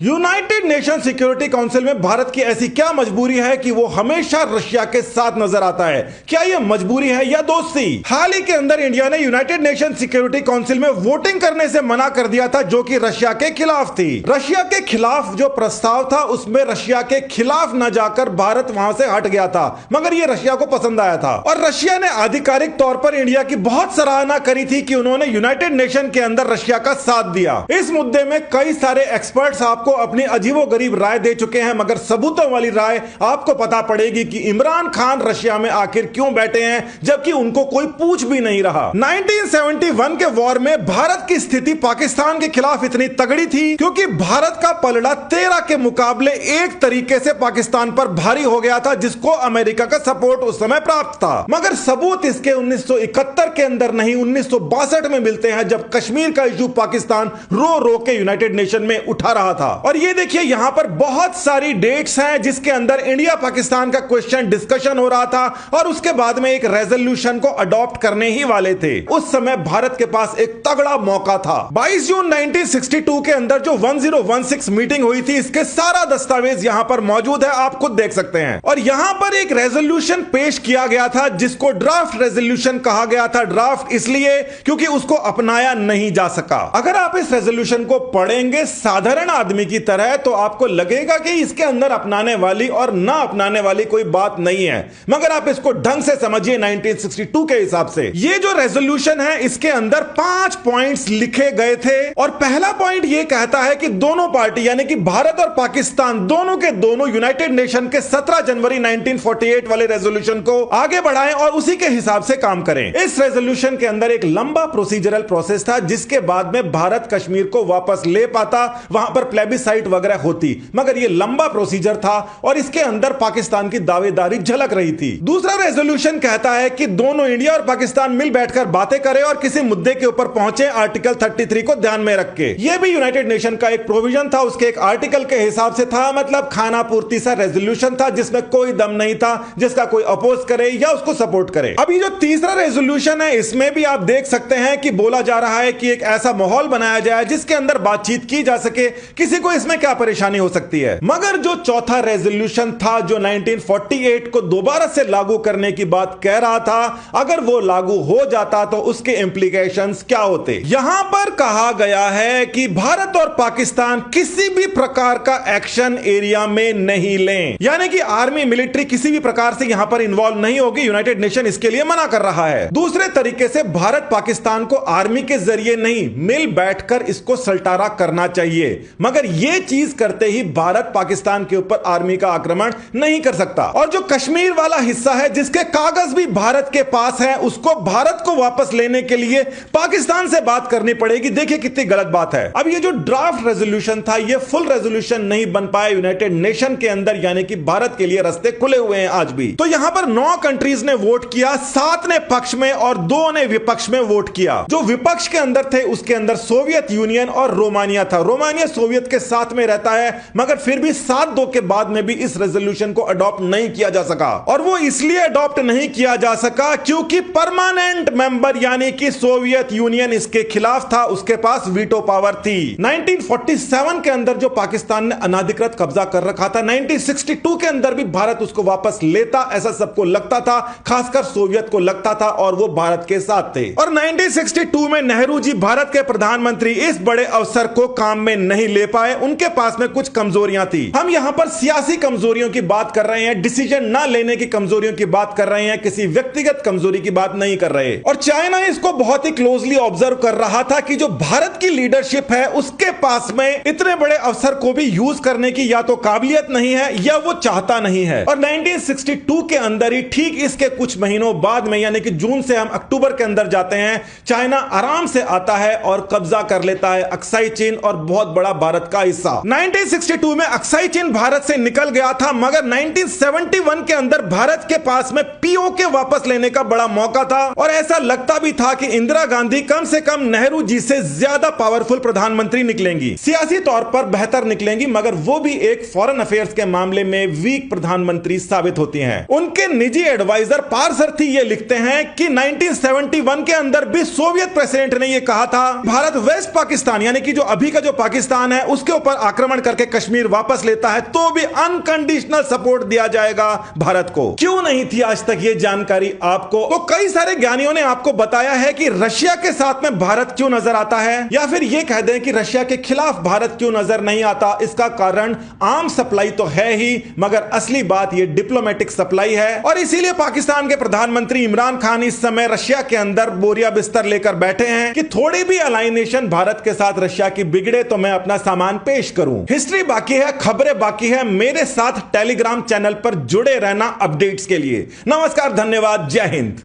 United nation security council में भारत की ऐसी क्या मजबूरी है कि वो हमेशा रशिया के साथ नजर आता है? क्या ये मजबूरी है या दोस्ती? हाल ही के अंदर इंडिया ने यूनाइटेड नेशन सिक्योरिटी काउंसिल में वोटिंग करने से मना कर दिया था, जो कि रशिया के खिलाफ थी। रशिया के खिलाफ जो प्रस्ताव था उसमें रशिया के खिलाफ न जाकर भारत वहां से हट गया था, मगर ये रशिया को पसंद आया था और रशिया ने आधिकारिक तौर पर इंडिया की बहुत सराहना करी थी कि उन्होंने यूनाइटेड नेशन के अंदर रशिया का साथ दिया। इस मुद्दे में कई सारे एक्सपर्ट्स आपको अपनी अजीबोगरीब राय दे चुके हैं, मगर सबूतों वाली राय आपको पता पड़ेगी कि इमरान खान रशिया में आखिर क्यों बैठे हैं जबकि उनको कोई पूछ भी नहीं रहा। 1971 के वॉर में भारत की स्थिति पाकिस्तान के खिलाफ इतनी तगड़ी थी क्योंकि भारत का पलड़ा 13 के मुकाबले एक तरीके से पाकिस्तान पर भारी हो गया था, जिसको अमेरिका का सपोर्ट उस समय प्राप्त था। मगर सबूत इसके 1971 के अंदर नहीं 1962 में मिलते हैं, जब कश्मीर का इशू पाकिस्तान रो रो के यूनाइटेड नेशन में उठा रहा था। और ये देखिए यहां पर बहुत सारी डेट्स हैं जिसके अंदर इंडिया पाकिस्तान का क्वेश्चन डिस्कशन हो रहा था और उसके बाद में एक रेजोल्यूशन को अडॉप्ट करने ही वाले थे। उस समय भारत के पास एक तगड़ा मौका था। 22 जून 1962 के अंदर जो 1016 मीटिंग हुई थी, इसके सारा दस्तावेज यहां पर मौजूद है, आप खुद देख सकते हैं। और यहां पर एक रेजोल्यूशन पेश किया गया था जिसको ड्राफ्ट रेजोल्यूशन कहा गया था। ड्राफ्ट इसलिए क्योंकि उसको अपनाया नहीं जा सका। अगर आप इस रेजोल्यूशन को पढ़ेंगे साधारण आदमी की तरह तो आपको लगेगा कि इसके अंदर अपनाने वाली और ना अपनाने वाली कोई बात नहीं है, मगर आप इसको ढंग से समझिए 1962 के हिसाब से। ये जो रेजोल्यूशन है इसके अंदर 5 पॉइंट्स लिखे गए थे और पहला पॉइंट ये कहता है कि दोनों पार्टी यानी कि भारत और पाकिस्तान दोनों के दोनों यूनाइटेड नेशन के 17 जनवरी 1948 वाले रेजोल्यूशन को आगे बढ़ाएं और उसी के हिसाब से काम करें। इस रेजोल्यूशन के अंदर एक लंबा प्रोसीजरल प्रोसेस था जिसके बाद में भारत कश्मीर को वापस ले पाता, वहां पर प्लेबिसाइट वगैरह होती, मगर यह लंबा प्रोसीजर था और इसके अंदर पाकिस्तान की दावेदारी झलक रही थी। दूसरा रेजोल्यूशन कहता है कि दोनों इंडिया और पाकिस्तान मिल बैठकर बातें करें और किसी मुद्दे के ऊपर पहुंचे, आर्टिकल 33 को ध्यान में रख के। यह भी यूनाइटेड नेशन का एक प्रोविजन था, उसके एक आर्टिकल के हिसाब से था, मतलब खाना पूर्ति सा रेजोल्यूशन था जिसमें कोई दम नहीं था जिसका कोई अपोज करे या उसको सपोर्ट करे। अभी जो तीसरा रेजोल्यूशन है इसमें भी आप देख सकते हैं कि बोला जा रहा है कि एक ऐसा माहौल बनाया जाए जिसके अंदर बातचीत की जा सके, किसी को इसमें क्या परेशानी हो सकती है। मगर जो चौथा रेजोल्यूशन था जो 1948 को दोबारा से लागू करने की बात कह रहा था, अगर वो लागू हो जाता तो उसके इंप्लीकेशंस क्या होते। यहां पर कहा गया है कि भारत और पाकिस्तान किसी भी प्रकार का एक्शन एरिया में नहीं लें, यानी कि आर्मी मिलिट्री किसी भी प्रकार से यहां पर इन्वॉल्व नहीं होगी। यूनाइटेड नेशन इसके लिए मना कर रहा है। दूसरे तरीके से भारत पाकिस्तान को आर्मी के जरिए नहीं, मिल बैठकर इसको सल्टारा करना चाहिए, मगर यह चीज करते ही भारत पाकिस्तान के ऊपर आर्मी का आक्रमण नहीं कर सकता। और जो कश्मीर वाला हिस्सा है जिसके कागज भी भारत के पास है, उसको भारत को वापस लेने के लिए पाकिस्तान से बात करनी पड़ेगी। देखिए कितनी गलत बात है। अब ये जो ड्राफ्ट रेजोल्यूशन था ये फुल रेजोल्यूशन नहीं बन पाया यूनाइटेड नेशन के अंदर, यानी कि भारत के लिए रास्ते खुले हुए हैं आज भी। तो यहां पर 9 कंट्रीज ने वोट किया, 7 ने पक्ष में और 2 ने विपक्ष में वोट किया। जो विपक्ष के अंदर थे उसके अंदर सोवियत यूनियन और रोमानिया था। रोमानिया सोवियत के साथ में रहता है, मगर फिर भी 7-2 के बाद में भी इस रेजोल्यूशन को अडॉप्ट नहीं किया जा सका। और वो इसलिए अडॉप्ट नहीं किया जा सका क्योंकि परमानेंट मेंबर यानी कि सोवियत यूनियन इसके खिलाफ था, उसके पास वीटो पावर थी। 1947 के अंदर जो पाकिस्तान ने अनाधिकृत कब्जा कर रखा था, 1962 के अंदर भी भारत उसको वापस लेता, ऐसा सबको लगता था, खासकर सोवियत को लगता था, और वो भारत के साथ थे। और 1962 में नेहरू जी भारत के प्रधानमंत्री इस बड़े अवसर को काम में नहीं ले पाए। उनके पास में कुछ कमजोरियां थी। हम यहां पर सियासी कमजोरियों की बात कर रहे हैं, डिसीजन ना लेने की कमजोरियों की बात कर रहे हैं, किसी व्यक्तिगत कमजोरी की बात नहीं कर रहे। और चाइना इसको बहुत ही क्लोजली ऑब्जर्व कर रहा था कि जो भारत की लीडरशिप है उसके पास में इतने बड़े अवसर को भी यूज करने की या तो काबिलियत नहीं है या वो चाहता नहीं है। और 1962 के अंदर ही ठीक इसके कुछ महीनों बाद में, यानी कि जून से हम अक्टूबर के अंदर जाते हैं, चाइना आराम से आता है और कब्जा कर लेता है अक्साई चीन और बहुत बड़ा भारत का हिस्सा। 1962 में अक्साई चीन भारत से निकल गया था, मगर 1971 के अंदर भारत के पास में पीओके वापस लेने का बड़ा मौका था और ऐसा लगता भी था कि इंदिरा गांधी कम से कम नेहरू जी से ज्यादा पावरफुल प्रधानमंत्री निकलेंगी, सियासी तौर पर बेहतर निकलेंगी, मगर वो भी एक फॉरेन अफेयर्स के मामले में वीक प्रधानमंत्री साबित होती हैं। उनके निजी एडवाइजर पारसारथी ये लिखते हैं कि 1971 के अंदर भी सोवियत प्रेसिडेंट ने ये कहा था भारत वेस्ट पाकिस्तान यानी कि जो अभी का जो पाकिस्तान है उसके के ऊपर आक्रमण करके कश्मीर वापस लेता है तो भी अनकंडीशनल सपोर्ट दिया जाएगा भारत को। क्यों नहीं थी आज तक ये जानकारी आपको? तो कई सारे ज्ञानियों ने आपको बताया है कि रशिया के साथ में भारत क्यों नजर आता है, या फिर ये कह दें कि रशिया के खिलाफ भारत क्यों नजर नहीं आता। इसका कारण आर्म सप्लाई तो है ही, मगर असली बात ये डिप्लोमेटिक सप्लाई है। और इसीलिए पाकिस्तान के प्रधानमंत्री इमरान खान इस समय रशिया के अंदर बोरिया बिस्तर लेकर बैठे हैं कि थोड़ी भी अलाइनेशन भारत के साथ रशिया की बिगड़े तो मैं अपना सामान पेश करूं। हिस्ट्री बाकी है, खबरें बाकी है। मेरे साथ टेलीग्राम चैनल पर जुड़े रहना अपडेट्स के लिए। नमस्कार, धन्यवाद, जय हिंद।